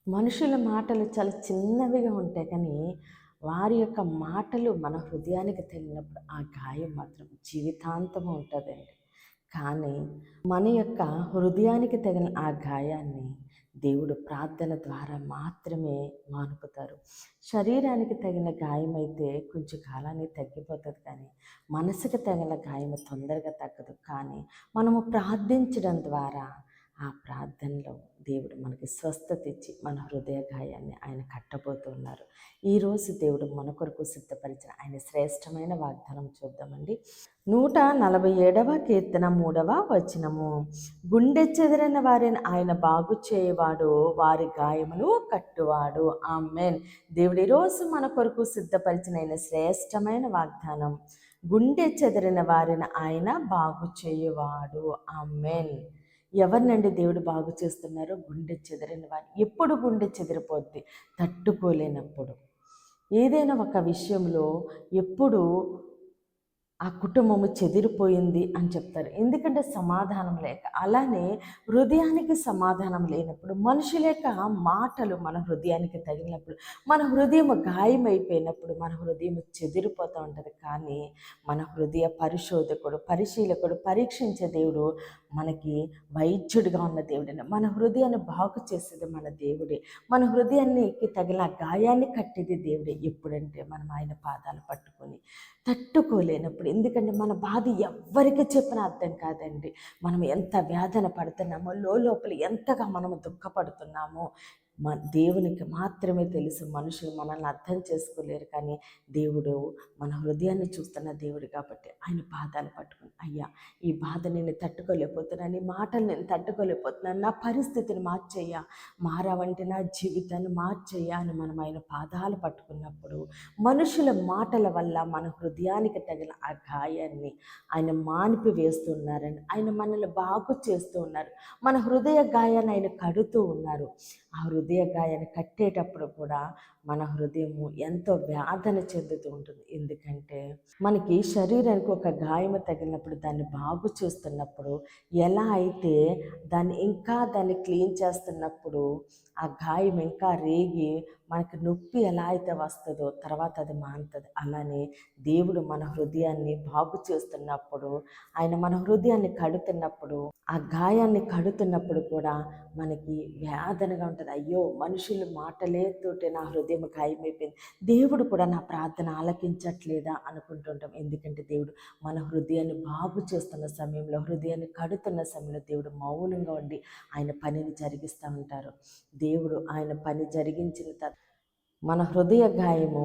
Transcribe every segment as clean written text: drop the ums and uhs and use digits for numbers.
మనుషుల మాటలు చాలా చిన్నవిగా ఉంటాయి కానీ వారి యొక్క మాటలు మన హృదయానికి తగిలినప్పుడు ఆ గాయం మాత్రం జీవితాంతం ఉంటుందండి. కానీ మన యొక్క హృదయానికి తగిన ఆ గాయాన్ని దేవుడు ప్రార్థన ద్వారా మాత్రమే మానుపుతారు. శరీరానికి తగిన గాయమైతే కొంచెం కాలానికి తగ్గిపోతుంది కానీ మనసుకు తగిన గాయం తొందరగా తగ్గదు. కానీ మనము ప్రార్థించడం ద్వారా ఆ ప్రార్థనలో దేవుడు మనకి స్వస్థత ఇచ్చి మన హృదయ గాయాన్ని ఆయన కట్టబోతున్నారు. ఈరోజు దేవుడు మన కొరకు సిద్ధపరిచిన ఆయన శ్రేష్టమైన వాగ్దానం చూద్దామండి. 147వ కీర్తన 3వ వచనము. గుండె చెదిరిన వారిని ఆయన బాగు చేయవాడు, వారి గాయమును కట్టువాడు. ఆమేన్. దేవుడు ఈరోజు మన కొరకు సిద్ధపరిచిన ఆయన శ్రేష్టమైన వాగ్దానం. గుండె చెదిరిన వారిని ఆయన బాగు చేయవాడు. ఆమేన్. ఎవరినండి దేవుడు బాగు చేస్తున్నారు? గుండె చెదిరిన వారు. ఎప్పుడు గుండె చెదిరిపోద్ది? తట్టుకోలేనప్పుడు. ఏదైనా ఒక విషయంలో ఎప్పుడు ఆ కుటుంబము చెదిరిపోయింది అని చెప్తారు. ఎందుకంటే సమాధానం లేక. అలానే హృదయానికి సమాధానం లేనప్పుడు, మనుషుల యొక్క మాటలు మన హృదయానికి తగిలినప్పుడు, మన హృదయం గాయమైపోయినప్పుడు మన హృదయం చెదిరిపోతూ ఉంటుంది. కానీ మన హృదయ పరిశోధకుడు, పరిశీలకుడు, పరీక్షించే దేవుడు మనకి వైద్యుడిగా ఉన్న దేవుడే. మన హృదయాన్ని బాగు చేసేది మన దేవుడే. మన హృదయానికి తగిన గాయాన్ని కట్టేది దేవుడే. ఎప్పుడంటే మనం ఆయన పాదాలు పట్టుకొని తట్టుకోలేనప్పుడు. ఎందుకంటే మన బాధ ఎవ్వరికి చెప్పినా అర్థం కాదండి. మనం ఎంత వేదన పడుతున్నామో, లోపల ఎంతగా మనము దుఃఖపడుతున్నామో దేవునికి మాత్రమే తెలుసు. మనుషులు మనల్ని అర్థం చేసుకోలేరు. కానీ దేవుడు మన హృదయాన్ని చూస్తున్న దేవుడు కాబట్టి ఆయన పాదాలు పట్టుకుని, అయ్యా ఈ బాధ నేను తట్టుకోలేకపోతున్నాను, ఈ మాటలు నేను తట్టుకోలేకపోతున్నాను, నా పరిస్థితిని మార్చేయ్యా, మారావంటే నా జీవితాన్ని మార్చేయ్యా అని మనం ఆయన పాదాలు పట్టుకున్నప్పుడు మనుషుల మాటల వల్ల మన హృదయానికి తగిన ఆ గాయాన్ని ఆయన మానిపి వేస్తున్నారని, ఆయన మనల్ని బాగు చేస్తూ ఉన్నారు. మన హృదయ గాయాన్ని ఆయన కడుతూ ఉన్నారు. ఆ హృదయ గాయాన్ని కట్టేటప్పుడు కూడా మన హృదయము ఎంతో వేదన చెందుతూ ఉంటుంది. ఎందుకంటే మనకి శరీరానికి ఒక గాయం తగిలినప్పుడు దాన్ని బాగు చేస్తున్నప్పుడు ఎలా అయితే దాన్ని క్లీన్ చేస్తున్నప్పుడు ఆ గాయం ఇంకా రేగి మనకి నొప్పి ఎలా అయితే వస్తుందో తర్వాత అది మానుతుంది. అలానే దేవుడు మన హృదయాన్ని బాగు చేస్తున్నప్పుడు, ఆయన మన హృదయాన్ని కడుతున్నప్పుడు, ఆ గాయాన్ని కడుతున్నప్పుడు కూడా మనకి వేదనగా ఉంటుంది. అయ్యో మనుషులు మాటలేతోటే నా హృదయం గాయమైపోయింది, దేవుడు కూడా నా ప్రార్థన ఆలకించట్లేదా అనుకుంటుంటాం. ఎందుకంటే దేవుడు మన హృదయాన్ని బాగు చేస్తున్న సమయంలో, హృదయాన్ని కడుతున్న సమయంలో దేవుడు మౌనంగా ఉండి ఆయన పనిని జరిగిస్తూ ఉంటారు. దేవుడు ఆయన పని జరిగించిన తర్వాత మన హృదయ గాయము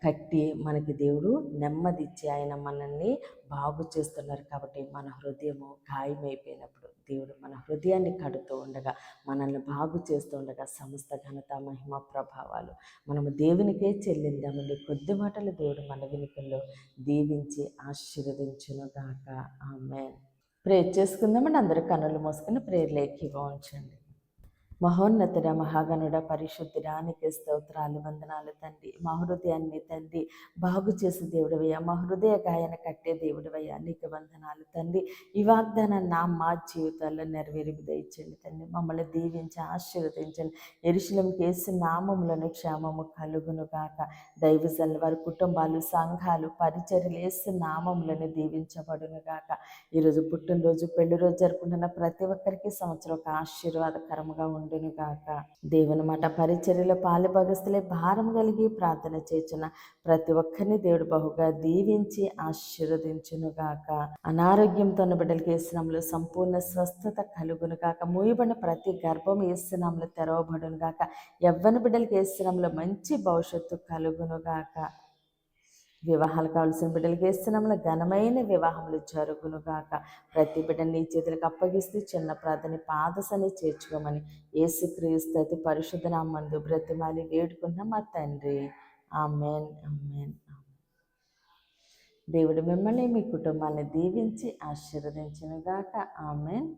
కట్టి మనకి దేవుడు నెమ్మదిచ్చి ఆయన మనల్ని బాగు చేస్తున్నారు. కాబట్టి మన హృదయము గాయమైపోయినప్పుడు దేవుడు మన హృదయాన్ని కడుతూ ఉండగా, మనల్ని బాగు చేస్తూ ఉండగా సమస్త ఘనత మహిమ ప్రభావాలు మనము దేవునికే చెల్లిందామండి. కొద్ది మాటలు దేవుడు మన వినికిల్లో దీవించి ఆశీర్వదించునుగాక. ఆమేన్. ప్రేర్ చేసుకుందామండి. అందరూ కన్నులు మూసుకుని ప్రేర్లేకి ఉంచండి. మహోన్నతుడ, మహాగణుడ, పరిశుద్ధుడా, నీకే స్తోత్రాలు, వందనాలు తండ్రి. మా హృదయాన్ని తండ్రి బాగు చేసే దేవుడివయ్యా, మా హృదయ గాయాన్ని కట్టే దేవుడివయ్యా, నీకు వందనాలు తండ్రి. ఈ వాగ్దానాన్ని మా జీవితాల్లో నెరవేరి దయచండి తండ్రి. మమ్మల్ని దీవించి ఆశీర్వదించండి. యెరూషలేముకి యేసు నామములను క్షేమము కలుగును గాక. దైవజనుల వారి కుటుంబాలు, సంఘాలు, పరిచర్యలు యేసు నామములను దీవించబడును గాక. ఈరోజు పుట్టినరోజు, పెళ్లి రోజు జరుపుకుంటున్న ప్రతి ఒక్కరికి సంవత్సరం ఒక ఆశీర్వాదకరముగా ఉండును గాక. దేవుని మాట పరిచర్యలో పాలుభాగస్తులే భారం కలిగి ప్రార్థన చేస్తున్న ప్రతి ఒక్కరిని దేవుడు బహుగా దీవించి ఆశీర్వదించును గాక. అనారోగ్యంతో ఉన్న బిడ్డలకి యేసునామములో సంపూర్ణ స్వస్థత కలుగును గాక. మూయబడిన ప్రతి గర్భం యేసునామములో తెరవబడును గాక. యవ్వన బిడ్డలకి యేసునామములో మంచి భవిష్యత్తు కలుగును గాక. వివాహాలు కావాల్సిన బిడ్డలకి యేసునామములో ఘనమైన వివాహములు జరుగును గాక. ప్రతి బిడ్డని నీ చేతులకు అప్పగిస్తూ చిన్న ప్రార్థన పాదసని చేర్చుకోమని యేసుక్రీస్తు అతి పరిశుద్ధ నామమున బ్రతిమాలి వేడుకున్న మా తండ్రి. ఆమేన్, ఆమేన్. దేవుడు మిమ్మల్ని, మీ కుటుంబాన్ని దీవించి ఆశీర్వదించును గాక. ఆమేన్.